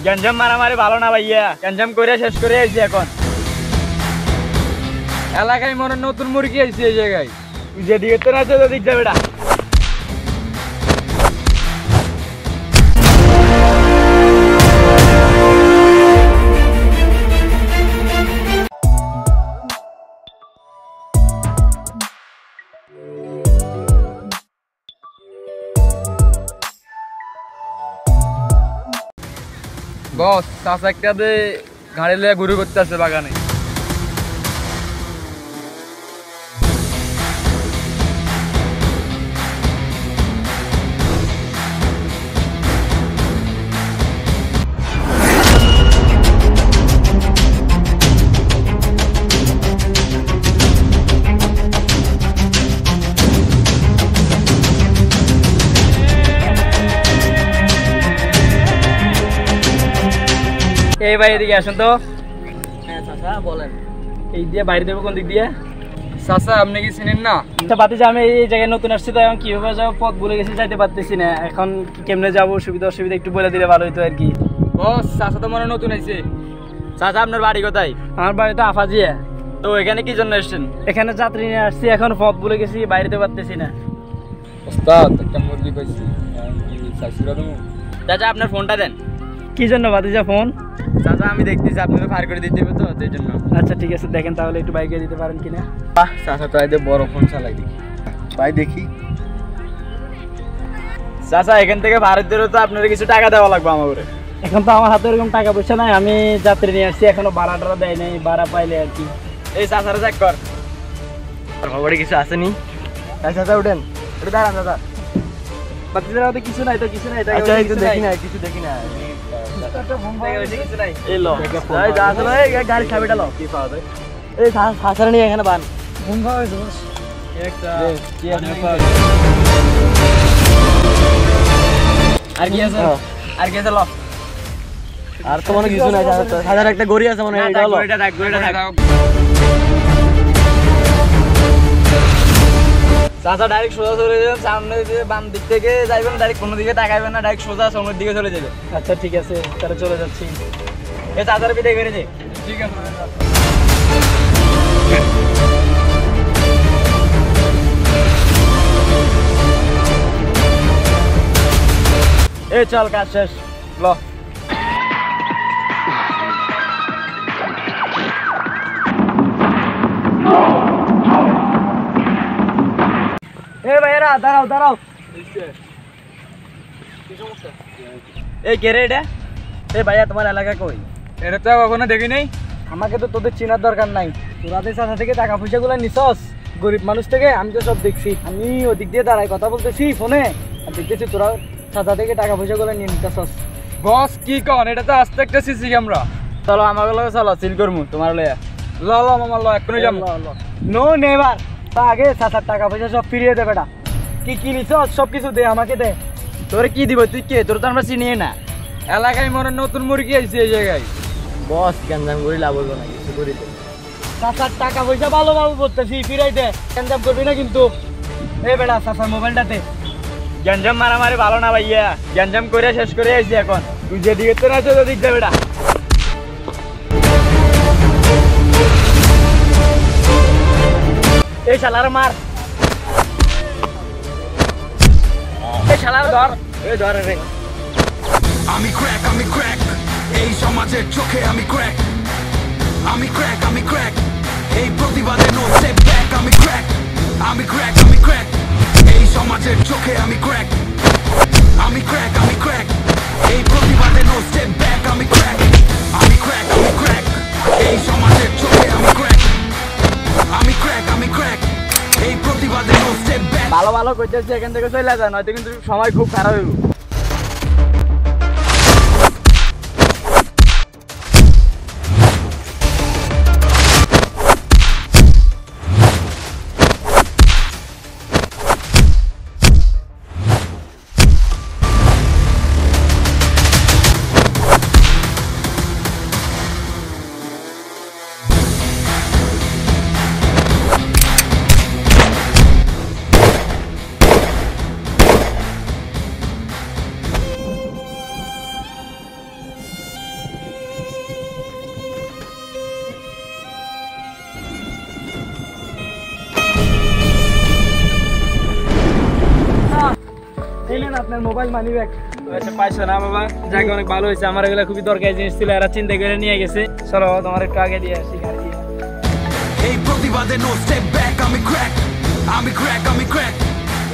গ্যাঞ্জাম মারামারি ভালো না ভাইয়া, গ্যাঞ্জাম করে শেষ করে আইছি। এখন এলাকায় মনে নতুন মুরগি আইছে এই জায়গায়। যেদিকে তো আছে ওদিক যাবে না। বস চাচা একটা গাড়ি লিয়ে ঘুরে করতে আছে বাগানে। এই ভাই এদিকে আসুন তো। হ্যাঁ চাচা বলেন। এই দিয়ে বাইরে দেবো কোন দিক দিয়ে? চাচা আপনি কি চিনেন না? আচ্ছা বাতিজা, আমি এই জায়গায় নতুন আসছি তো এখন কিভাবে যাবো পথ ভুলে গেছি, যাইতে পারতেছি না। এখন কেমনে যাবো, সুবিধা অসুবিধা একটু বলে দিলে ভালো হতো আর কি। বস চাচা তো মনে নতুন আইছে। চাচা আপনার বাড়ি কোথায়? আমার বাড়ি তো আফাজিয়া। তো এখানে কি জন্য এসেছেন? এখানে যাত্রী নিয়ে আসছি, এখন পথ ভুলে গেছি, বাইরেতে পারতেছি না। ওস্তাদ একটা মুরগি পাইছি, চাইছিলা তুমি? চাচা আপনার ফোনটা দেন। কি জন্য বাতিজা ফোন? চাচা আমি দেখতেছি আপনি তো ফার করে দিতে হবে তো, সেই জন্য। আচ্ছা ঠিক আছে, দেখেন তাহলে একটু বাইকে দিতে পারেন কিনা। চাচা তো আইতে বড় ফোন চালাই দেখি। ভাই দেখি। চাচা এখান থেকে ভারতেরও তো আপনার কিছু টাকা দেওয়া লাগবে আমার। এখন তো আমার হাতে এরকম টাকা পয়সা নাই, আমি যাত্রী নিয়ে আসছি, এখনো ভাড়া টাড়া দেয় নাই, ভাড়া পাইলে আর কি। এই চাচারা চেক কর, খবরে কিছু আসেনি। চাচা উঠেন, একটু দাঁড়ান চাচা। বাতিজার মধ্যে কিছু নাই তো, কিছু নাই। আচ্ছা একটু দেখি না, কিছু দেখি না। এই লো গাড়ি চাবিটা লো, কি পাওয়া যায়? এই চাচারা নিয়ে এখানে বান ঘুম খাওয়া হয়েছে বস। আর কি আছে? আর কি আছে লো? আর তো মনে কিছু নাই। হাজার একটা গড়ি আছে মনে হয়, এটা হলো। গড়িটা থাক। চাচা ডাইরেক্ট সোজা চলে যাবেন, সামনে বাম দিক থেকে যাইবেন, ডাইরেক্ট কোনো দিকে তাকাইবেন না, ডাইরেক্ট সোজা সামনের দিকে চলে যাবে। আচ্ছা ঠিক আছে, তাহলে চলে যাচ্ছি। এ চাচার বিদায় করে দে। ঠিক আছে। এই চল, কাজ শেষ ল। এ ভাইরা দাঁড়াও দাঁড়াও। এই কে রে এটা? এ ভাইয়া তোমার এলাকা কই? এটা তো কখনো দেখি নাই। আমাকে তো তোদের চেনার দরকার নাই, তোরাদের চাচা থেকে টাকা পয়সা গুলো নিছস গরিব মানুষ থেকে। আমি তো সব দেখছি, আমি ওদিক দিয়ে দাঁড়াই কথা বলতেছি ফোনে, আর দেখতেছি তোরা চাচা থেকে টাকা পয়সা গুলো নিয়ে নিতেছস। বস কি কন, এটা তো আস্তে একটা সিসি ক্যামেরা। চলো আমার লগে চলো, সিল করমু তোমার লয়া। ল ল মামা ল, এক্ষুনি যাম। নো নেবার, তা আগে চাচার টাকা পয়সা সব ফিরিয়ে দে বেটা। কি কি নিছস সব কিছু দে, আমাকে দে। তোরে কি দিব, তুই কে? তোর তো আমরা চিনি না। এলাকায় মনে নতুন মুরগি আইছে এই জায়গায়। বস গ্যাঞ্জাম করি লাভ হইব না, কিছু করি দে। চাচার টাকা পয়সা ভালোভাবে বলতেছি, ফিরাই দে। গ্যাঞ্জাম করবি না কিন্তু। এই বেটা চাচার মোবাইলটাতে। গ্যাঞ্জাম মারামারি ভালো না ভাইয়া, গ্যাঞ্জাম করে শেষ করে আইছি। এখন তুই যেদিকে তো আছে ওদিক যা বেটা। এই শালার মার, এই শালার ধর, এই ধরে রে। আমি ক্র্যাক এই সমাজের চোখে আমি ক্র্যাক এই প্রতিবাদে নো স্টেপ ব্যাক। আমি ক্র্যাক এই সমাজের চোখে আমি ক্র্যাক এই প্রতিবাদে নো স্টেপ ব্যাক। আমি ক্র্যাক এই সমাজের চোখে আমি ক্র্যাক এই প্রতিবাদে নো স্টেপ ব্যাক। ভালো ভালো করতেছি, এখান থেকে চলে যায়, নয়তো কিন্তু সময় খুব খারাপ হইব। এই নেন আপনার মোবাইল মানি ব্যাগ। আচ্ছা পাইছো না বাবা, যাকে অনেক ভালো হয়েছে, আমার এগুলো খুবই দরকারি জিনিস ছিল, এরা চিন্তা করে নিয়ে গেছে। চলো তোমার একটু আগে দিয়ে আসি গাড়ি দিয়ে। এই প্রতিবাদে নো স্টেপ ব্যাক, আমি ক্র্যাক, আমি ক্র্যাক, আমি ক্র্যাক,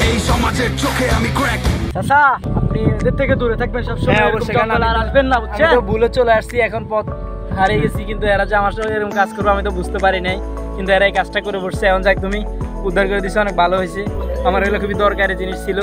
এই সমাজের চোখে আমি ক্র্যাক। চাচা আপনি এদের থেকে দূরে থাকবেন সবসময়, হ্যাঁ, এরকম অবশ্যই, জঙ্গলে আর আসবেন না, বুঝছেন? আমি তো ভুলে চলে আসছি, এখন পথ হারিয়ে গেছি, কিন্তু এরা যে আমার সাথে এরকম কাজ করবে আমি তো বুঝতে পারি নাই, কিন্তু এরা এই কাজটা করে বসছে। এখন যাক তুমি উদ্ধার করে দিছো, অনেক ভালো হয়েছে, আমার এগুলো খুবই দরকারি জিনিস ছিল।